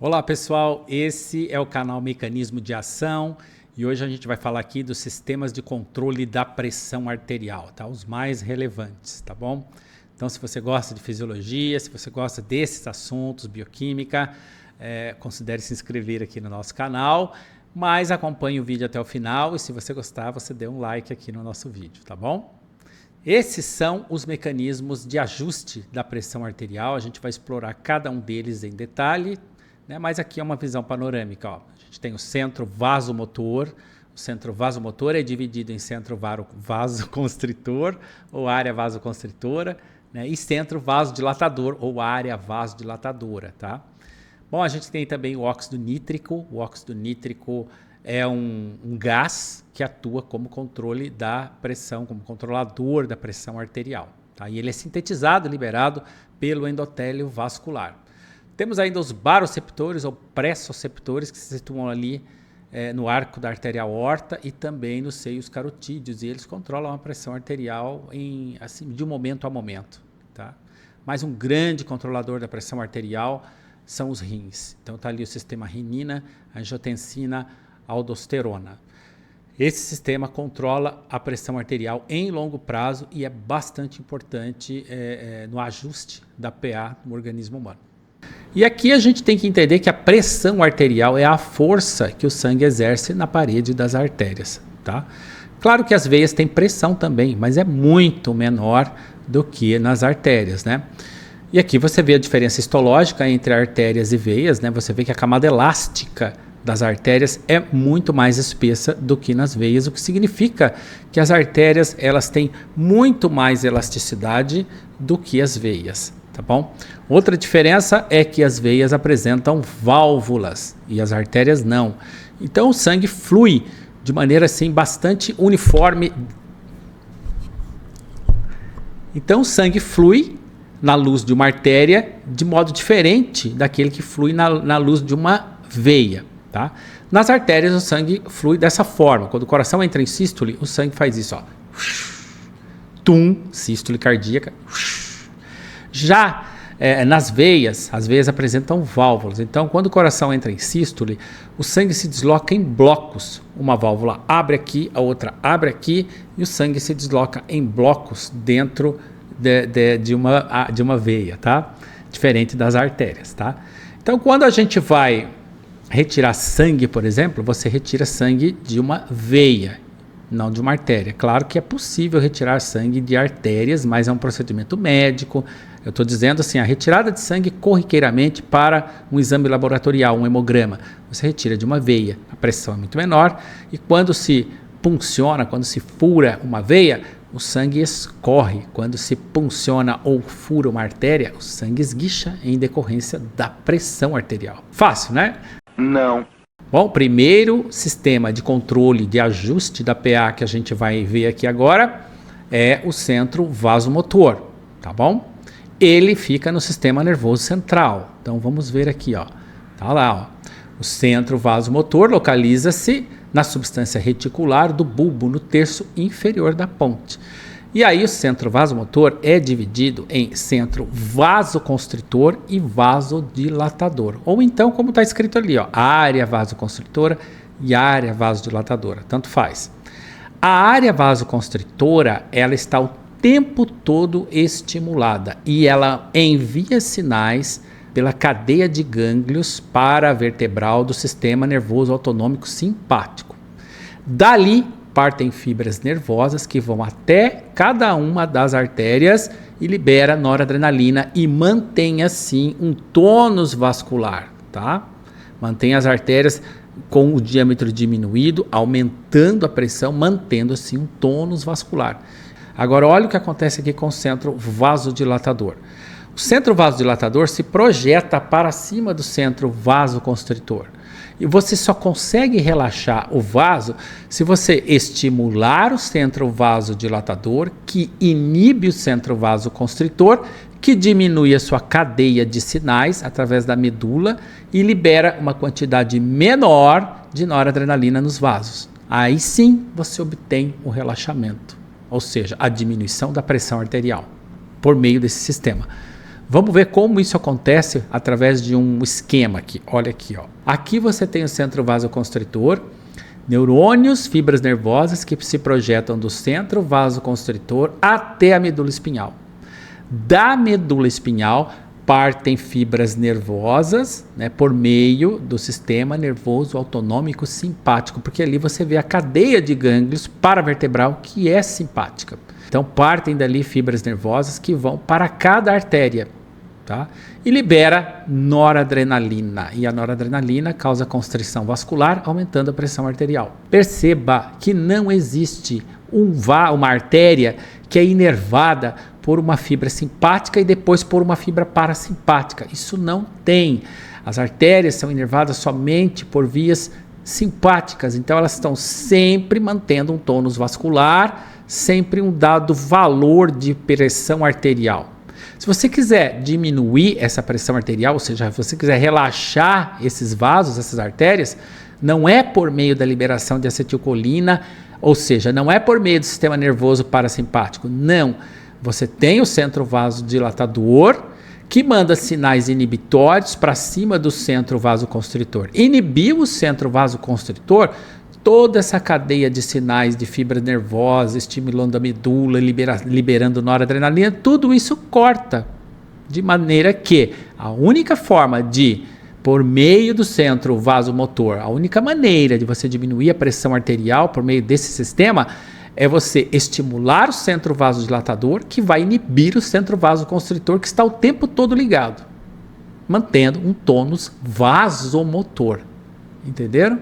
Olá pessoal, esse é o canal Mecanismo de Ação e hoje a gente vai falar aqui dos sistemas de controle da pressão arterial, tá? Os mais relevantes, tá bom? Então se você gosta de fisiologia, se você gosta desses assuntos, bioquímica, considere se inscrever aqui no nosso canal, mas acompanhe o vídeo até o final e se você gostar, você dê um like aqui no nosso vídeo, tá bom? Esses são os mecanismos de ajuste da pressão arterial, a gente vai explorar cada um deles em detalhe, né? Mas aqui é uma visão panorâmica. Ó. A gente tem o centro vasomotor. O centro vasomotor é dividido em centro vasoconstritor ou área vasoconstritora, né? E centro vasodilatador ou área vasodilatadora. Tá? Bom, a gente tem também o óxido nítrico. O óxido nítrico é um gás que atua como controle da pressão, como controlador da pressão arterial. Tá? E ele é sintetizado, liberado pelo endotélio vascular. Temos ainda os baroceptores ou pressoceptores que se situam ali no arco da artéria aorta e também nos seios carotídeos e eles controlam a pressão arterial assim, de um momento a momento. Tá? Mas um grande controlador da pressão arterial são os rins. Então está ali o sistema renina, angiotensina, aldosterona. Esse sistema controla a pressão arterial em longo prazo e é bastante importante no ajuste da PA no organismo humano. E aqui a gente tem que entender que a pressão arterial é a força que o sangue exerce na parede das artérias, tá? Claro que as veias têm pressão também, mas é muito menor do que nas artérias, né? E aqui você vê a diferença histológica entre artérias e veias, né? Você vê que a camada elástica das artérias é muito mais espessa do que nas veias, o que significa que as artérias elas têm muito mais elasticidade do que as veias. Tá bom? Outra diferença é que as veias apresentam válvulas e as artérias não. Então o sangue flui de maneira assim bastante uniforme. Então o sangue flui na luz de uma artéria de modo diferente daquele que flui na luz de uma veia. Tá? Nas artérias o sangue flui dessa forma. Quando o coração entra em sístole, o sangue faz isso. Ó. Tum, sístole cardíaca. Já nas veias, as veias apresentam válvulas. Então, quando o coração entra em sístole, o sangue se desloca em blocos. Uma válvula abre aqui, a outra abre aqui, e o sangue se desloca em blocos dentro de uma veia, tá? Diferente das artérias. Tá? Então, quando a gente vai retirar sangue, por exemplo, você retira sangue de uma veia, não de uma artéria. Claro que é possível retirar sangue de artérias, mas é um procedimento médico. Eu estou dizendo assim, a retirada de sangue corriqueiramente para um exame laboratorial, um hemograma. Você retira de uma veia, a pressão é muito menor e quando se punciona, quando se fura uma veia, o sangue escorre. Quando se punciona ou fura uma artéria, o sangue esguicha em decorrência da pressão arterial. Fácil, né? Não. Bom, primeiro sistema de controle de ajuste da PA que a gente vai ver aqui agora é o centro vasomotor, tá bom? Ele fica no sistema nervoso central. Então vamos ver aqui, ó. Tá lá, ó. O centro vasomotor localiza-se na substância reticular do bulbo, no terço inferior da ponte. E aí o centro vasomotor é dividido em centro vasoconstritor e vasodilatador. Ou então, como está escrito ali, ó, área vasoconstritora e área vasodilatadora, tanto faz. A área vasoconstritora, ela está o tempo todo estimulada e ela envia sinais pela cadeia de gânglios paravertebral do sistema nervoso autonômico simpático. Dali partem fibras nervosas que vão até cada uma das artérias e libera noradrenalina e mantém assim um tônus vascular, tá? Mantém as artérias com o diâmetro diminuído, aumentando a pressão, mantendo assim um tônus vascular. Agora olha o que acontece aqui com o centro vasodilatador. O centro vasodilatador se projeta para cima do centro vasoconstritor. E você só consegue relaxar o vaso se você estimular o centro vasodilatador, que inibe o centro vasoconstritor, que diminui a sua cadeia de sinais através da medula e libera uma quantidade menor de noradrenalina nos vasos. Aí sim você obtém o relaxamento, ou seja, a diminuição da pressão arterial por meio desse sistema. Vamos ver como isso acontece através de um esquema aqui. Olha aqui, ó. Aqui você tem o centro vasoconstritor, neurônios, fibras nervosas que se projetam do centro vasoconstritor até a medula espinhal. Da medula espinhal partem fibras nervosas, né, por meio do sistema nervoso autonômico simpático, porque ali você vê a cadeia de gânglios paravertebral que é simpática. Então partem dali fibras nervosas que vão para cada artéria, tá? E libera noradrenalina. E a noradrenalina causa constrição vascular, aumentando a pressão arterial. Perceba que não existe uma artéria que é inervada por uma fibra simpática e depois por uma fibra parasimpática. Isso não tem. As artérias são inervadas somente por vias simpáticas, então elas estão sempre mantendo um tônus vascular, sempre um dado valor de pressão arterial. Se você quiser diminuir essa pressão arterial, ou seja, se você quiser relaxar esses vasos, essas artérias, não é por meio da liberação de acetilcolina, ou seja, não é por meio do sistema nervoso parasimpático, não. Você tem o centro vasodilatador que manda sinais inibitórios para cima do centro vasoconstritor. Inibiu o centro vasoconstritor, toda essa cadeia de sinais de fibra nervosa, estimulando a medula, liberando noradrenalina, tudo isso corta. De maneira que a única forma de, por meio do centro vasomotor, a única maneira de você diminuir a pressão arterial por meio desse sistema é você estimular o centro vasodilatador, que vai inibir o centro vasoconstritor, que está o tempo todo ligado, mantendo um tônus vasomotor. Entenderam?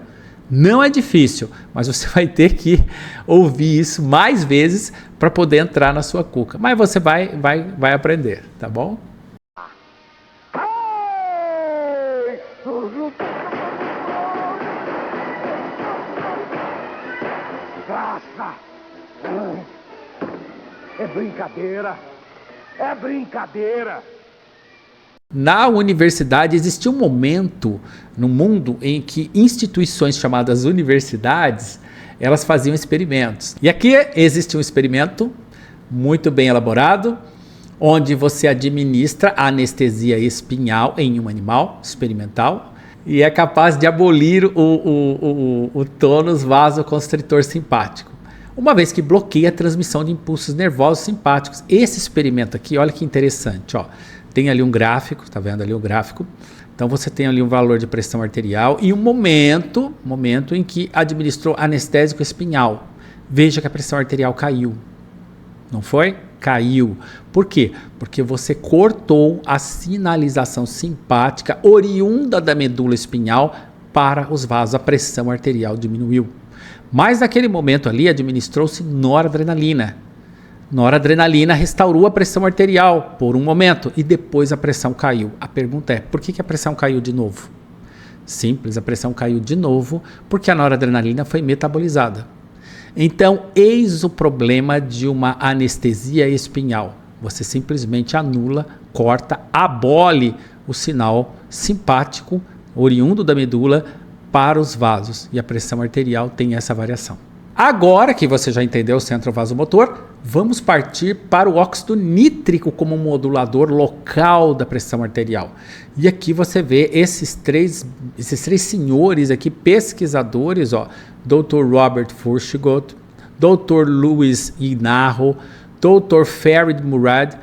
Não é difícil, mas você vai ter que ouvir isso mais vezes para poder entrar na sua cuca. Mas você vai aprender, tá bom? É brincadeira! É brincadeira! Na universidade existiu um momento no mundo em que instituições chamadas universidades, elas faziam experimentos. E aqui existe um experimento muito bem elaborado, onde você administra a anestesia espinhal em um animal experimental e é capaz de abolir o tônus vasoconstritor simpático, uma vez que bloqueia a transmissão de impulsos nervosos simpáticos. Esse experimento aqui, olha que interessante, ó. Tem ali um gráfico, tá vendo ali o gráfico? Então você tem ali um valor de pressão arterial e um momento em que administrou anestésico espinhal. Veja que a pressão arterial caiu. Não foi? Caiu. Por quê? Porque você cortou a sinalização simpática oriunda da medula espinhal para os vasos. A pressão arterial diminuiu. Mas naquele momento ali administrou-se noradrenalina. Noradrenalina restaurou a pressão arterial por um momento e depois a pressão caiu. A pergunta é, por que a pressão caiu de novo? Simples, a pressão caiu de novo porque a noradrenalina foi metabolizada. Então, eis o problema de uma anestesia espinhal. Você simplesmente anula, corta, abole o sinal simpático oriundo da medula para os vasos e a pressão arterial tem essa variação. Agora que você já entendeu o centro vasomotor, vamos partir para o óxido nítrico como modulador local da pressão arterial. E aqui você vê esses três senhores aqui, pesquisadores, ó, Dr. Robert Furchgott, Dr. Luis Inarro, Dr. Farid Murad,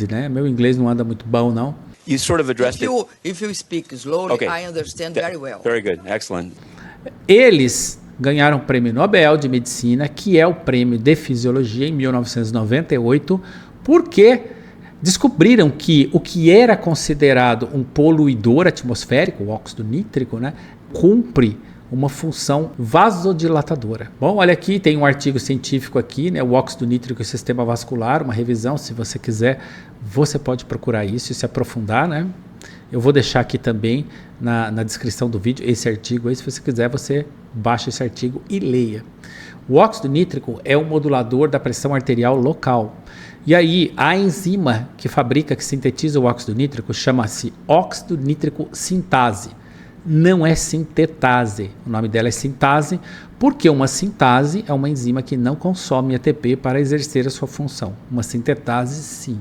né? Meu inglês não anda muito bom, não. You sort of addressed it. If you speak slowly, Okay. I understand very well. Very good. Excellent. Eles ganharam o Prêmio Nobel de Medicina, que é o Prêmio de Fisiologia, em 1998, porque descobriram que o que era considerado um poluidor atmosférico, o óxido nítrico, né, cumpre uma função vasodilatadora. Bom, olha aqui, tem um artigo científico aqui, né, o óxido nítrico e o sistema vascular, uma revisão, se você quiser, você pode procurar isso e se aprofundar, né? Eu vou deixar aqui também na descrição do vídeo esse artigo aí, se você quiser, você baixa esse artigo e leia. O óxido nítrico é um modulador da pressão arterial local. E aí, a enzima que sintetiza o óxido nítrico chama-se óxido nítrico sintase. Não é sintetase, o nome dela é sintase, porque uma sintase é uma enzima que não consome ATP para exercer a sua função. Uma sintetase, sim.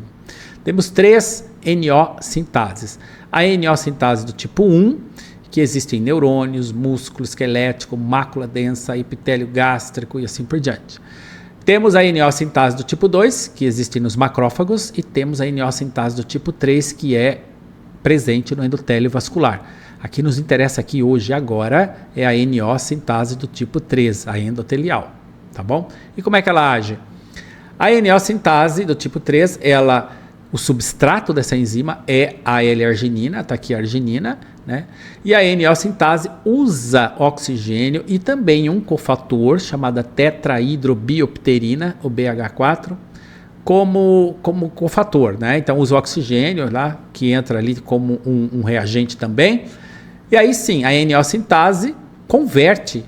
Temos 3 NO-sintases. A NO-sintase do tipo 1, que existe em neurônios, músculo esquelético, mácula densa, epitélio gástrico e assim por diante. Temos a NO-sintase do tipo 2, que existe nos macrófagos, e temos a NO-sintase do tipo 3, que é presente no endotélio vascular. Aqui nos interessa aqui hoje agora é a NO-sintase do tipo 3, a endotelial, tá bom? E como é que ela age? A NO-sintase do tipo 3, o substrato dessa enzima é a L-arginina, está aqui a arginina, né? E a NO-sintase usa oxigênio e também um cofator chamado tetrahidrobiopterina, o BH4, como cofator, né? Então usa o oxigênio lá, que entra ali como um reagente também. E aí sim, a NO-sintase converte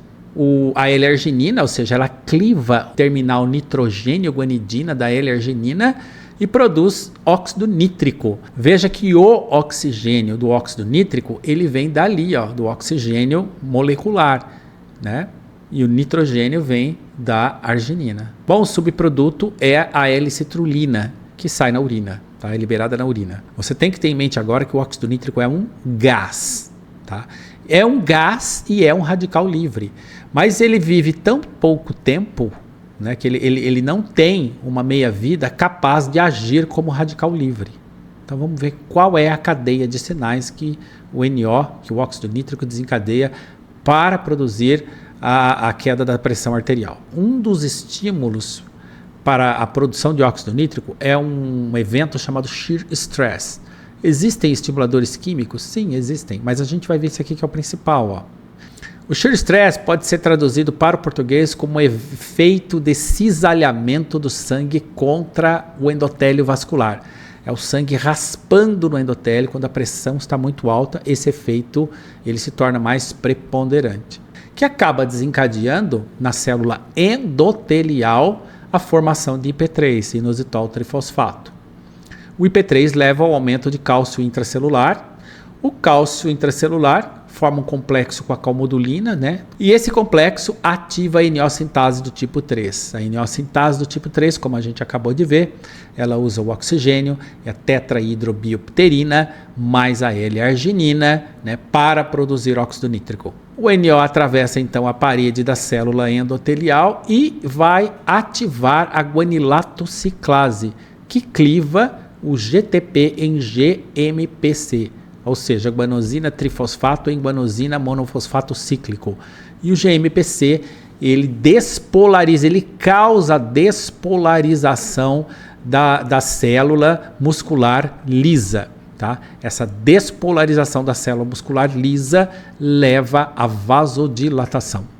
a L-arginina, ou seja, ela cliva o terminal nitrogênio-guanidina da L-arginina e produz óxido nítrico. Veja que o oxigênio do óxido nítrico, ele vem dali, ó, do oxigênio molecular, né? E o nitrogênio vem da arginina. Bom, o subproduto é a L-citrulina, que sai na urina, tá? É liberada na urina. Você tem que ter em mente agora que o óxido nítrico é um gás, tá? É um gás e é um radical livre, mas ele vive tão pouco tempo, né, que ele não tem uma meia-vida capaz de agir como radical livre. Então vamos ver qual é a cadeia de sinais que o NO, que o óxido nítrico desencadeia para produzir a queda da pressão arterial. Um dos estímulos para a produção de óxido nítrico é um evento chamado shear stress. Existem estimuladores químicos? Sim, existem, mas a gente vai ver esse aqui que é o principal, ó. O shear stress pode ser traduzido para o português como efeito de cisalhamento do sangue contra o endotélio vascular. É o sangue raspando no endotélio quando a pressão está muito alta. Esse efeito ele se torna mais preponderante, que acaba desencadeando na célula endotelial a formação de IP3, inositol trifosfato. O IP3 leva ao aumento de cálcio intracelular. O cálcio intracelular forma um complexo com a calmodulina, né? E esse complexo ativa a NO-sintase do tipo 3. A NO-sintase do tipo 3, como a gente acabou de ver, ela usa o oxigênio, a tetrahidrobiopterina, mais a L-arginina, né, para produzir óxido nítrico. O NO atravessa então a parede da célula endotelial e vai ativar a guanilatociclase, que cliva o GTP em GMPC. Ou seja, guanosina trifosfato em guanosina monofosfato cíclico. E o GMPC, ele despolariza, ele causa despolarização da célula muscular lisa. Tá? Essa despolarização da célula muscular lisa leva à vasodilatação.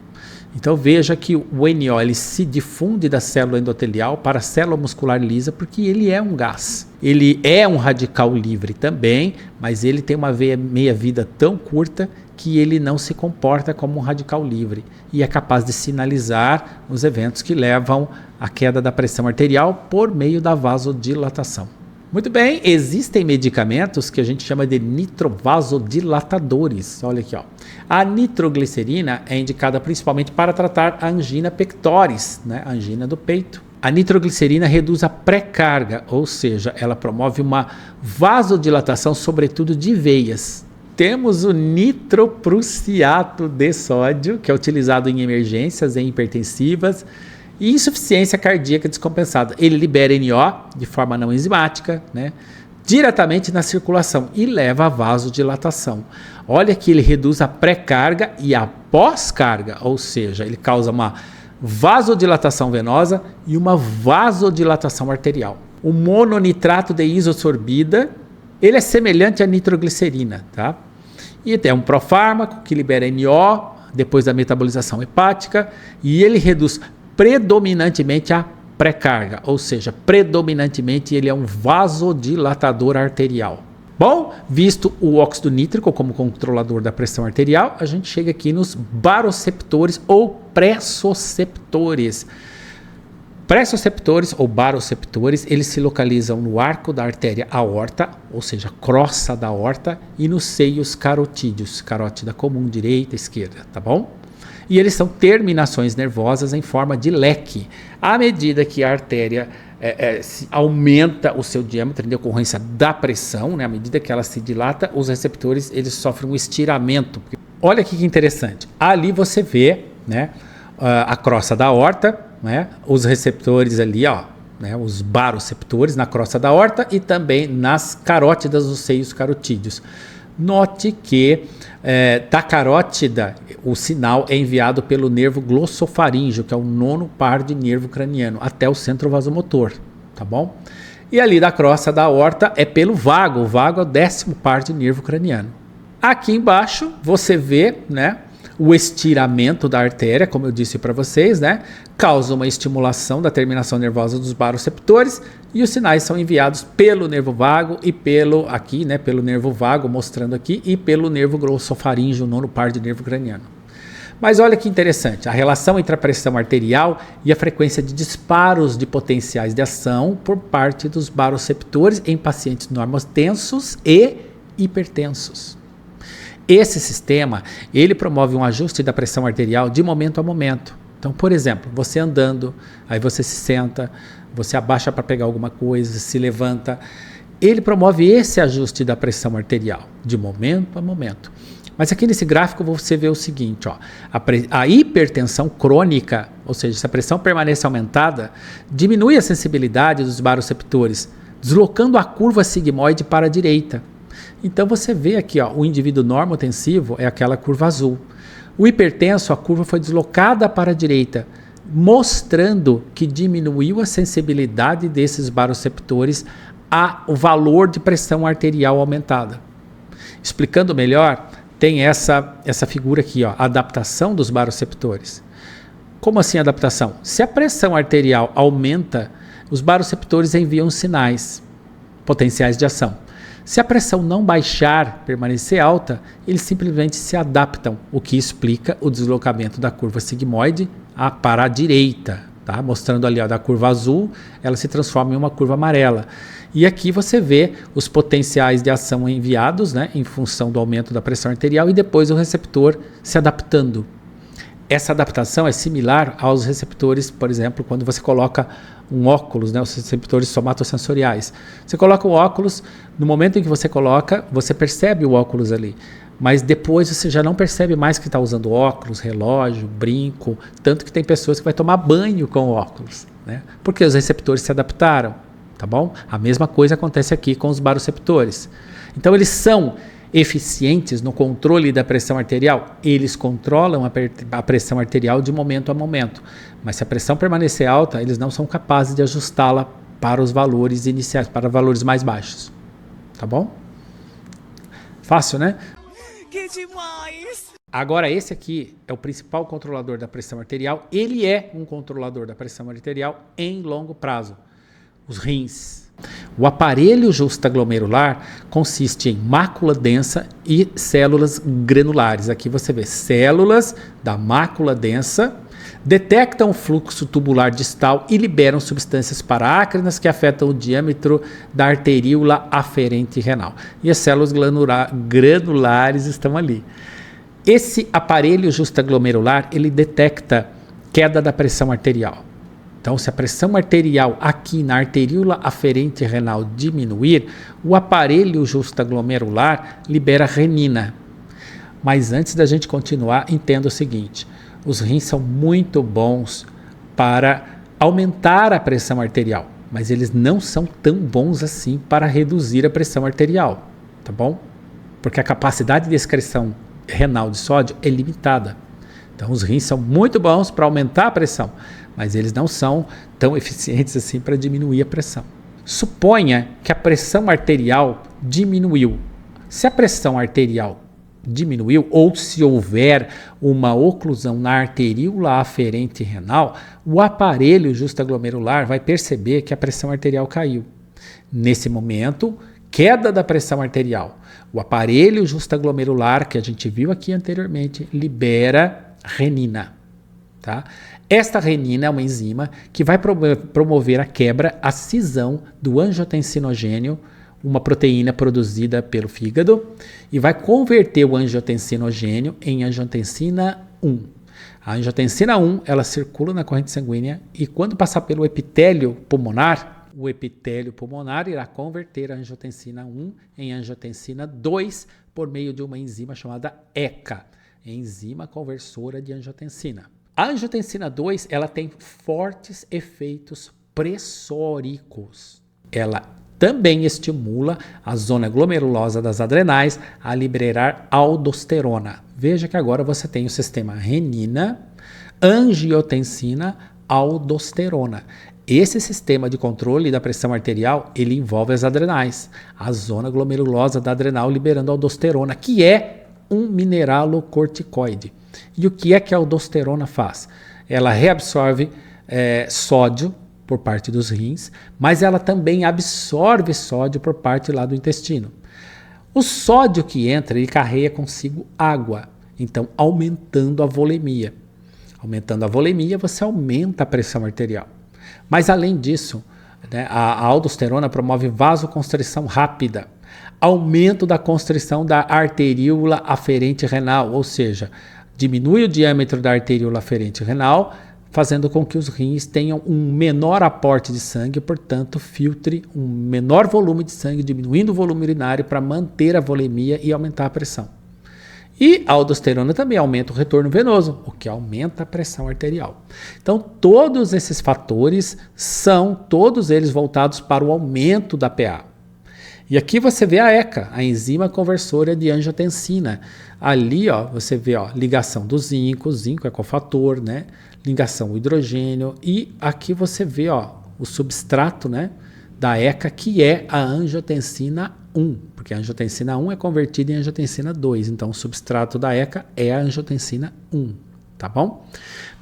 Então veja que o NO ele se difunde da célula endotelial para a célula muscular lisa porque ele é um gás. Ele é um radical livre também, mas ele tem uma meia-vida tão curta que ele não se comporta como um radical livre e é capaz de sinalizar os eventos que levam à queda da pressão arterial por meio da vasodilatação. Muito bem, existem medicamentos que a gente chama de nitrovasodilatadores. Olha aqui, ó. A nitroglicerina é indicada principalmente para tratar a angina pectoris, né? A angina do peito. A nitroglicerina reduz a pré-carga, ou seja, ela promove uma vasodilatação, sobretudo de veias. Temos o nitroprussiato de sódio, que é utilizado em emergências, em hipertensivas, e insuficiência cardíaca descompensada. Ele libera NO de forma não enzimática, né, diretamente na circulação e leva à vasodilatação. Olha que ele reduz a pré-carga e a pós-carga, ou seja, ele causa uma vasodilatação venosa e uma vasodilatação arterial. O mononitrato de isosorbida, ele é semelhante à nitroglicerina, tá? E é um profármaco que libera NO depois da metabolização hepática e ele reduz predominantemente a pré-carga, ou seja, predominantemente ele é um vasodilatador arterial. Bom, visto o óxido nítrico como controlador da pressão arterial, a gente chega aqui nos baroceptores ou pressoceptores. Pressoceptores ou baroceptores, eles se localizam no arco da artéria aorta, ou seja, crosta da aorta, e nos seios carotídeos, carótida comum, direita, esquerda, tá bom? E eles são terminações nervosas em forma de leque. À medida que a artéria aumenta o seu diâmetro em decorrência da pressão, né? À medida que ela se dilata, os receptores eles sofrem um estiramento. Olha que interessante. Ali você vê, né, a crosta da aorta, né, os receptores ali, ó, né, os baroreceptores na crosta da aorta e também nas carótidas dos seios carotídeos. Note que da carótida o sinal é enviado pelo nervo glossofaríngeo, que é o 9º par de nervo craniano, até o centro vasomotor, tá bom? E ali da crosta da aorta é pelo vago, o vago é o 10º par de nervo craniano. Aqui embaixo você vê, né, o estiramento da artéria, como eu disse para vocês, né, causa uma estimulação da terminação nervosa dos baroreceptores e os sinais são enviados pelo nervo vago e pelo nervo vago, mostrando aqui, e pelo nervo glossofaríngeo, 9º par de nervo craniano. Mas olha que interessante, a relação entre a pressão arterial e a frequência de disparos de potenciais de ação por parte dos baroreceptores em pacientes normotensos e hipertensos. Esse sistema, ele promove um ajuste da pressão arterial de momento a momento. Então, por exemplo, você andando, aí você se senta, você abaixa para pegar alguma coisa, se levanta. Ele promove esse ajuste da pressão arterial, de momento a momento. Mas aqui nesse gráfico você vê o seguinte, ó, a hipertensão crônica, ou seja, se a pressão permanece aumentada, diminui a sensibilidade dos baroreceptores, deslocando a curva sigmoide para a direita. Então você vê aqui, ó, o indivíduo normotensivo é aquela curva azul. O hipertenso, a curva foi deslocada para a direita, mostrando que diminuiu a sensibilidade desses baroreceptores ao valor de pressão arterial aumentada. Explicando melhor, tem essa figura aqui, ó, a adaptação dos baroreceptores. Como assim adaptação? Se a pressão arterial aumenta, os baroreceptores enviam sinais, potenciais de ação. Se a pressão não baixar, permanecer alta, eles simplesmente se adaptam, o que explica o deslocamento da curva sigmoide para a direita, tá? Mostrando ali, ó, da curva azul, ela se transforma em uma curva amarela. E aqui você vê os potenciais de ação enviados, né, em função do aumento da pressão arterial e depois o receptor se adaptando. Essa adaptação é similar aos receptores, por exemplo, quando você coloca um óculos, né, os receptores somatosensoriais. Você coloca o óculos, no momento em que você coloca, você percebe o óculos ali, mas depois você já não percebe mais que está usando óculos, relógio, brinco, tanto que tem pessoas que vai tomar banho com o óculos, né, porque os receptores se adaptaram, tá bom? A mesma coisa acontece aqui com os baroreceptores. Então eles são eficientes no controle da pressão arterial, eles controlam a pressão arterial de momento a momento, mas se a pressão permanecer alta, eles não são capazes de ajustá-la para os valores iniciais, para valores mais baixos, tá bom? Fácil, né? Que demais! Agora esse aqui é o principal controlador da pressão arterial, ele é um controlador da pressão arterial em longo prazo, os rins. O aparelho justaglomerular consiste em mácula densa e células granulares. Aqui você vê células da mácula densa, detectam o fluxo tubular distal e liberam substâncias parácrinas que afetam o diâmetro da arteríola aferente renal. E as células granulares estão ali. Esse aparelho justaglomerular, ele detecta queda da pressão arterial. Então, se a pressão arterial aqui na arteríola aferente renal diminuir, o aparelho justaglomerular libera renina. Mas antes da gente continuar, entenda o seguinte, os rins são muito bons para aumentar a pressão arterial, mas eles não são tão bons assim para reduzir a pressão arterial, tá bom? Porque a capacidade de excreção renal de sódio é limitada. Então, os rins são muito bons para aumentar a pressão, mas eles não são tão eficientes assim para diminuir a pressão. Suponha que a pressão arterial diminuiu. Se a pressão arterial diminuiu ou se houver uma oclusão na arteríola aferente renal, o aparelho justaglomerular vai perceber que a pressão arterial caiu. Nesse momento, queda da pressão arterial. O aparelho justaglomerular, que a gente viu aqui anteriormente, libera renina. Tá? Esta renina é uma enzima que vai promover a quebra, a cisão do angiotensinogênio, uma proteína produzida pelo fígado, e vai converter o angiotensinogênio em angiotensina 1. A angiotensina 1, ela circula na corrente sanguínea e quando passar pelo epitélio pulmonar, o epitélio pulmonar irá converter a angiotensina 1 em angiotensina 2 por meio de uma enzima chamada ECA, enzima conversora de angiotensina. A angiotensina 2, ela tem fortes efeitos pressóricos. Ela também estimula a zona glomerulosa das adrenais a liberar aldosterona. Veja que agora você tem o sistema renina, angiotensina, aldosterona. Esse sistema de controle da pressão arterial, ele envolve as adrenais, a zona glomerulosa da adrenal liberando aldosterona, que é um mineralocorticoide. E o que é que a aldosterona faz? Ela reabsorve sódio por parte dos rins, mas ela também absorve sódio por parte lá do intestino. O sódio que entra, ele carrega consigo água, então aumentando a volemia. Aumentando a volemia, você aumenta a pressão arterial. Mas além disso, né, a aldosterona promove vasoconstrição rápida, aumento da constrição da arteríola aferente renal, ou seja, diminui o diâmetro da arteríola aferente renal, fazendo com que os rins tenham um menor aporte de sangue, portanto, filtre um menor volume de sangue, diminuindo o volume urinário para manter a volemia e aumentar a pressão. E a aldosterona também aumenta o retorno venoso, o que aumenta a pressão arterial. Então, todos esses fatores são todos eles voltados para o aumento da PA. E aqui você vê a ECA, a enzima conversora de angiotensina. Ali, ó, você vê, ó, ligação do zinco, o zinco é cofator, né? Ligação ao hidrogênio. E aqui você vê, ó, o substrato, né, da ECA, que é a angiotensina 1, porque a angiotensina 1 é convertida em angiotensina 2, então o substrato da ECA é a angiotensina 1, tá bom?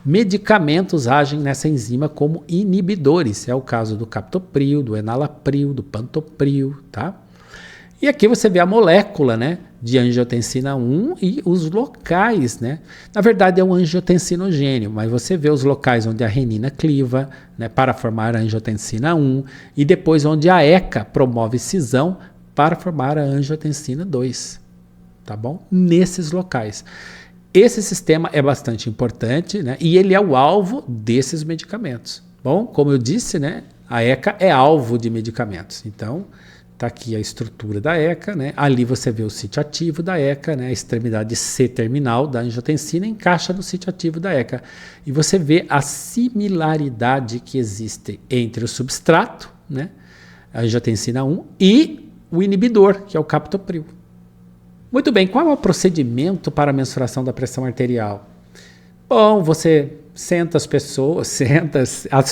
Medicamentos agem nessa enzima como inibidores, é o caso do captopril, do enalapril, do pantoppril, tá? E aqui você vê a molécula, né, de angiotensina 1 e os locais, né? Na verdade é um angiotensinogênio, mas você vê os locais onde a renina cliva, né, para formar a angiotensina 1 e depois onde a ECA promove cisão para formar a angiotensina 2, tá bom? Nesses locais. Esse sistema é bastante importante, né? E ele é o alvo desses medicamentos. Bom, como eu disse, né? A ECA é alvo de medicamentos. Então, tá aqui a estrutura da ECA, né? Ali você vê o sítio ativo da ECA, né? A extremidade C-terminal da angiotensina encaixa no sítio ativo da ECA. E você vê a similaridade que existe entre o substrato, né? A angiotensina 1 e o inibidor, que é o captopril. Muito bem, qual é o procedimento para a mensuração da pressão arterial? Bom, você senta as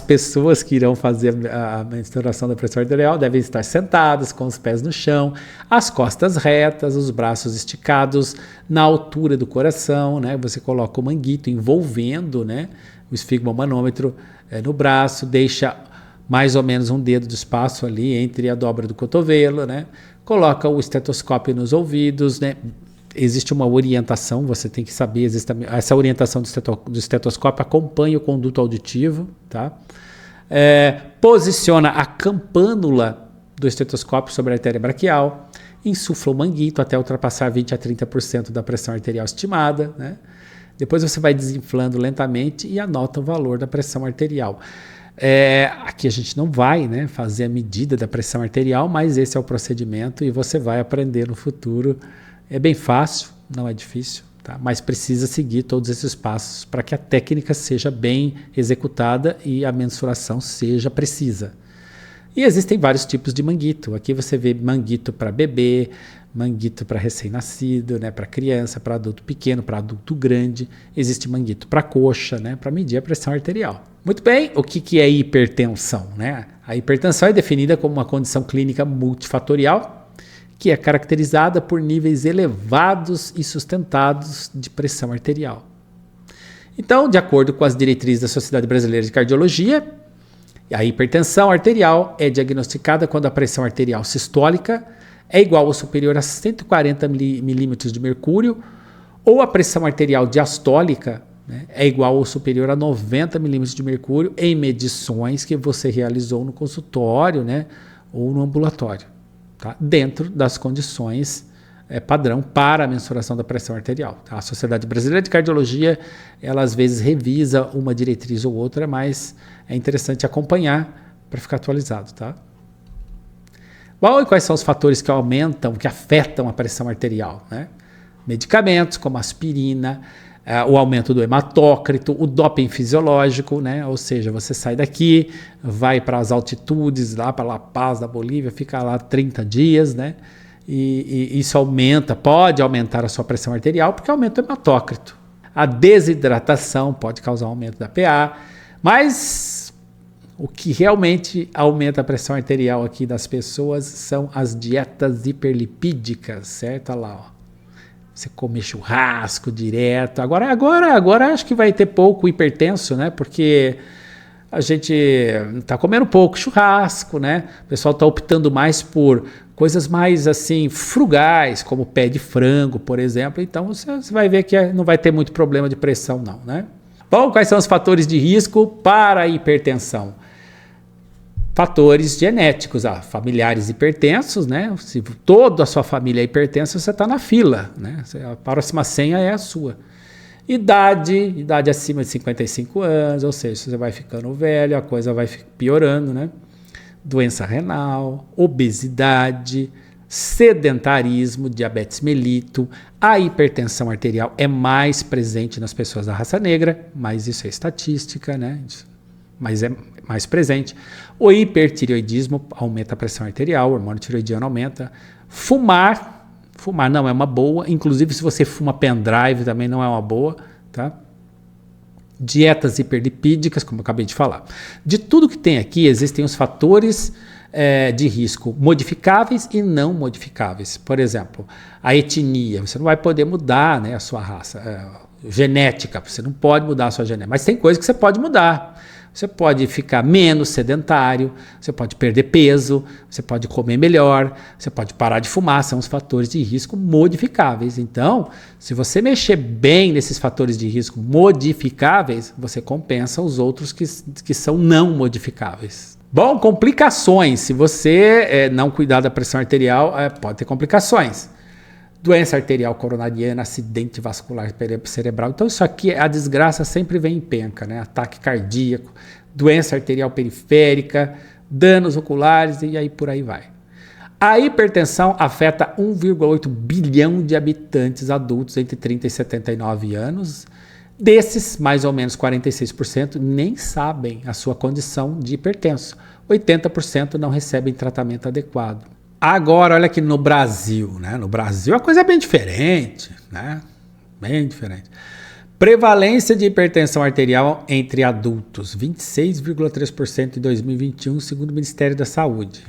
pessoas que irão fazer a mensuração da pressão arterial devem estar sentadas com os pés no chão, as costas retas, os braços esticados na altura do coração, né? Você coloca o manguito envolvendo, né, o esfigmomanômetro no braço, deixa mais ou menos um dedo de espaço ali entre a dobra do cotovelo, né? Coloca o estetoscópio nos ouvidos, né? Existe uma orientação, você tem que saber, essa orientação do estetoscópio acompanha o conduto auditivo, tá? Posiciona a campânula do estetoscópio sobre a artéria braquial, insufla o manguito até ultrapassar 20 a 30% da pressão arterial estimada, né? Depois você vai desinflando lentamente e anota o valor da pressão arterial. Aqui a gente não vai, né, fazer a medida da pressão arterial, mas esse é o procedimento e você vai aprender no futuro. É bem fácil, não é difícil, tá? Mas precisa seguir todos esses passos para que a técnica seja bem executada e a mensuração seja precisa. E existem vários tipos de manguito. Aqui você vê manguito para bebê, manguito para recém-nascido, né, para criança, para adulto pequeno, para adulto grande. Existe manguito para coxa, né, para medir a pressão arterial. Muito bem, o que é hipertensão, né? A hipertensão é definida como uma condição clínica multifatorial que é caracterizada por níveis elevados e sustentados de pressão arterial. Então, de acordo com as diretrizes da Sociedade Brasileira de Cardiologia, a hipertensão arterial é diagnosticada quando a pressão arterial sistólica é igual ou superior a 140 milímetros de mercúrio ou a pressão arterial diastólica, né, é igual ou superior a 90 milímetros de mercúrio em medições que você realizou no consultório, né, ou no ambulatório, tá? Dentro das condições padrão para a mensuração da pressão arterial. Tá? A Sociedade Brasileira de Cardiologia, ela às vezes revisa uma diretriz ou outra, mas é interessante acompanhar para ficar atualizado. Tá? Bom, e quais são os fatores que aumentam, que afetam a pressão arterial? Né? Medicamentos como aspirina, o aumento do hematócrito, o doping fisiológico, né? Ou seja, você sai daqui, vai para as altitudes, lá para La Paz, da Bolívia, fica lá 30 dias, né? E isso pode aumentar a sua pressão arterial, porque aumenta o hematócrito. A desidratação pode causar aumento da PA, mas o que realmente aumenta a pressão arterial aqui das pessoas são as dietas hiperlipídicas, certo? Olha lá, ó. Você come churrasco direto. Agora acho que vai ter pouco hipertenso, né? Porque a gente está comendo pouco churrasco, né? O pessoal está optando mais por coisas mais assim frugais, como pé de frango, por exemplo. Então você vai ver que não vai ter muito problema de pressão, não, né? Bom, quais são os fatores de risco para a hipertensão? Fatores genéticos, familiares hipertensos, né? Se toda a sua família é hipertensa, você está na fila, né? A próxima senha é a sua. Idade acima de 55 anos, ou seja, você vai ficando velho, a coisa vai piorando, né? Doença renal, obesidade, sedentarismo, diabetes mellitus, a hipertensão arterial é mais presente nas pessoas da raça negra, mas isso é estatística, né? Mas é mais presente. O hipertireoidismo aumenta a pressão arterial, o hormônio tireoidiano aumenta. Fumar não é uma boa, inclusive se você fuma pendrive também não é uma boa, tá? Dietas hiperlipídicas, como eu acabei de falar. De tudo que tem aqui, existem os fatores de risco modificáveis e não modificáveis. Por exemplo, a etnia, você não vai poder mudar, né, a sua raça. Genética, você não pode mudar a sua genética, mas tem coisa que você pode mudar. Você pode ficar menos sedentário, você pode perder peso, você pode comer melhor, você pode parar de fumar, são os fatores de risco modificáveis. Então, se você mexer bem nesses fatores de risco modificáveis, você compensa os outros que são não modificáveis. Bom, complicações. Se você não cuidar da pressão arterial, pode ter complicações. Doença arterial coronariana, acidente vascular cerebral. Então isso aqui, a desgraça sempre vem em penca, né? Ataque cardíaco, doença arterial periférica, danos oculares e aí por aí vai. A hipertensão afeta 1,8 bilhão de habitantes adultos entre 30 e 79 anos. Desses, mais ou menos 46% nem sabem a sua condição de hipertenso. 80% não recebem tratamento adequado. Agora, olha aqui no Brasil, né? No Brasil a coisa é bem diferente, né? Bem diferente. Prevalência de hipertensão arterial entre adultos, 26,3% em 2021, segundo o Ministério da Saúde.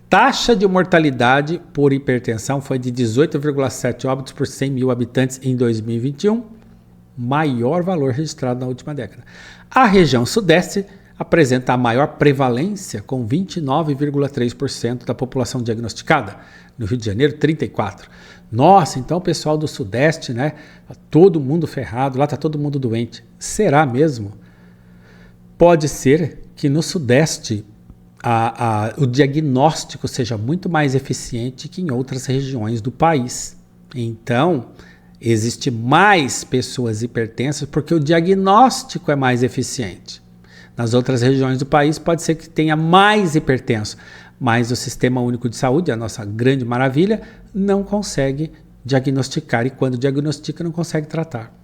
Taxa de mortalidade por hipertensão foi de 18,7 óbitos por 100 mil habitantes em 2021, maior valor registrado na última década. A região sudeste apresenta a maior prevalência, com 29,3% da população diagnosticada. No Rio de Janeiro, 34%. Nossa, então o pessoal do Sudeste, né? Tá todo mundo ferrado, lá está todo mundo doente. Será mesmo? Pode ser que no Sudeste o diagnóstico seja muito mais eficiente que em outras regiões do país. Então, existe mais pessoas hipertensas porque o diagnóstico é mais eficiente. Nas outras regiões do país pode ser que tenha mais hipertenso, mas o Sistema Único de Saúde, a nossa grande maravilha, não consegue diagnosticar e quando diagnostica não consegue tratar.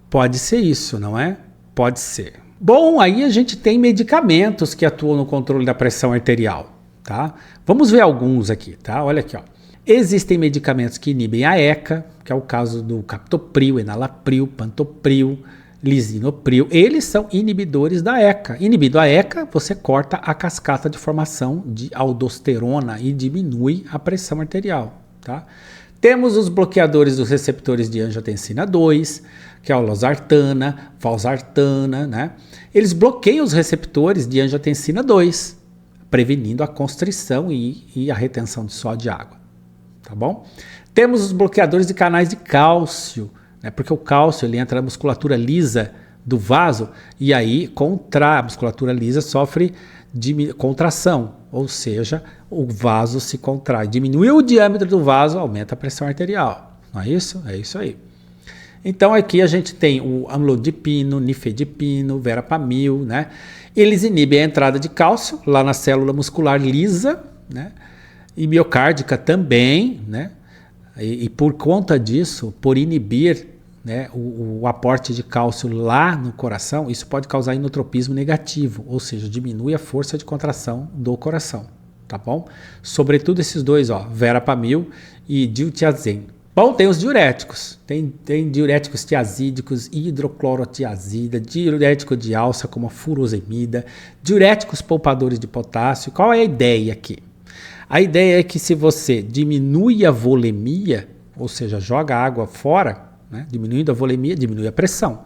Pode ser isso, não é? Pode ser. Bom, aí a gente tem medicamentos que atuam no controle da pressão arterial, tá? Vamos ver alguns aqui, tá? Olha aqui, ó. Existem medicamentos que inibem a ECA, que é o caso do captopril, enalapril, pantopril, lisinopril, eles são inibidores da ECA. Inibindo a ECA, você corta a cascata de formação de aldosterona e diminui a pressão arterial. Tá? Temos os bloqueadores dos receptores de angiotensina 2, que é a losartana, valsartana, né? Eles bloqueiam os receptores de angiotensina 2, prevenindo a constrição e a retenção de sódio e água. Tá bom? Temos os bloqueadores de canais de cálcio, porque o cálcio ele entra na musculatura lisa do vaso e aí a musculatura lisa sofre contração. ou seja, o vaso se contrai. Diminuiu o diâmetro do vaso, aumenta a pressão arterial. Não é isso? É isso aí. Então aqui a gente tem o amlodipino, nifedipino, verapamil, né? Eles inibem a entrada de cálcio lá na célula muscular lisa, né? E miocárdica também, né? E por conta disso, por inibir, né, o aporte de cálcio lá no coração, isso pode causar inotropismo negativo, ou seja, diminui a força de contração do coração, tá bom? Sobretudo esses dois, ó, verapamil e diltiazem. Bom, tem os diuréticos, tem diuréticos tiazídicos, hidroclorotiazida, diurético de alça como a furosemida, diuréticos poupadores de potássio. Qual é a ideia aqui? A ideia é que se você diminui a volemia, ou seja, joga a água fora, né, diminuindo a volemia, diminui a pressão.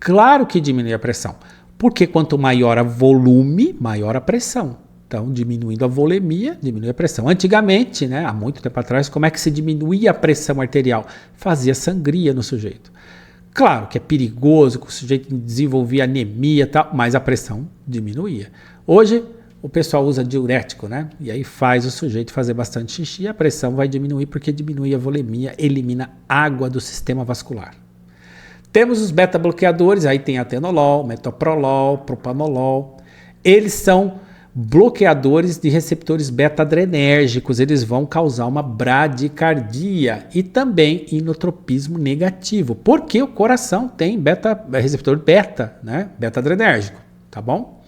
Claro que diminui a pressão, porque quanto maior a volume, maior a pressão. Então, diminuindo a volemia, diminui a pressão. Antigamente, né, há muito tempo atrás, como é que se diminuía a pressão arterial? Fazia sangria no sujeito. Claro que é perigoso, que o sujeito desenvolvia anemia e tal, mas a pressão diminuía. Hoje, o pessoal usa diurético, né? E aí faz o sujeito fazer bastante xixi e a pressão vai diminuir porque diminui a volemia, elimina água do sistema vascular. Temos os beta-bloqueadores, aí tem atenolol, metoprolol, propanolol. Eles são bloqueadores de receptores beta-adrenérgicos, eles vão causar uma bradicardia e também inotropismo negativo, porque o coração tem receptor beta, né? Beta-adrenérgico, tá bom?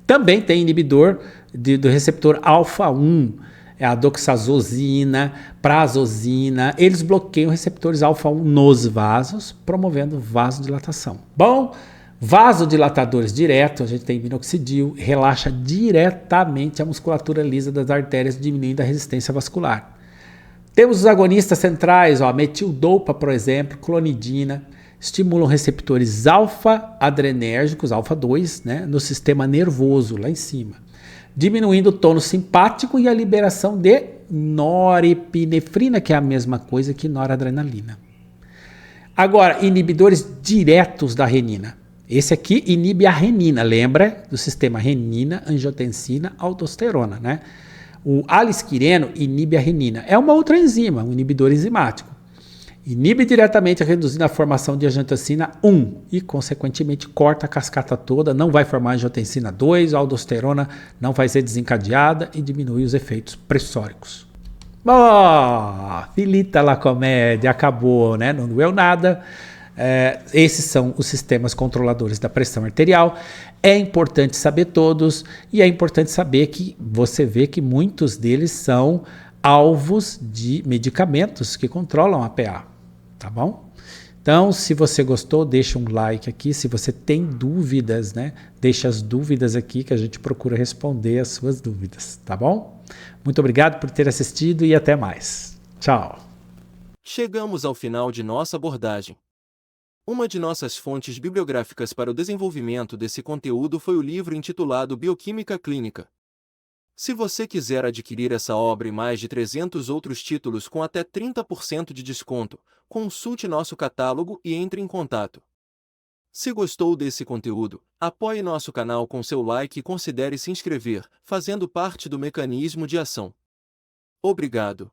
Também tem inibidor do receptor alfa-1, a doxazosina, prazosina, eles bloqueiam receptores alfa-1 nos vasos, promovendo vasodilatação. Bom, vasodilatadores diretos, a gente tem minoxidil, relaxa diretamente a musculatura lisa das artérias, diminuindo a resistência vascular. Temos os agonistas centrais, ó, metildopa, por exemplo, clonidina, estimulam receptores alfa-adrenérgicos, alfa-2, né, no sistema nervoso, lá em cima, diminuindo o tônus simpático e a liberação de norepinefrina, que é a mesma coisa que noradrenalina. Agora, inibidores diretos da renina. Esse aqui inibe a renina, lembra do sistema renina, angiotensina, aldosterona, né? O alisquireno inibe a renina. É uma outra enzima, um inibidor enzimático. Inibe diretamente reduzindo a formação de angiotensina 1 e, consequentemente, corta a cascata toda, não vai formar angiotensina 2, a aldosterona não vai ser desencadeada e diminui os efeitos pressóricos. Filita la comédia, acabou, né? Não doeu nada. Esses são os sistemas controladores da pressão arterial. É importante saber todos e é importante saber que você vê que muitos deles são alvos de medicamentos que controlam a PA. Tá bom? Então, se você gostou, deixa um like aqui. Se você tem dúvidas, né? Deixa as dúvidas aqui que a gente procura responder as suas dúvidas, tá bom? Muito obrigado por ter assistido e até mais. Tchau. Chegamos ao final de nossa abordagem. Uma de nossas fontes bibliográficas para o desenvolvimento desse conteúdo foi o livro intitulado Bioquímica Clínica. Se você quiser adquirir essa obra e mais de 300 outros títulos com até 30% de desconto, consulte nosso catálogo e entre em contato. Se gostou desse conteúdo, apoie nosso canal com seu like e considere se inscrever, fazendo parte do mecanismo de ação. Obrigado.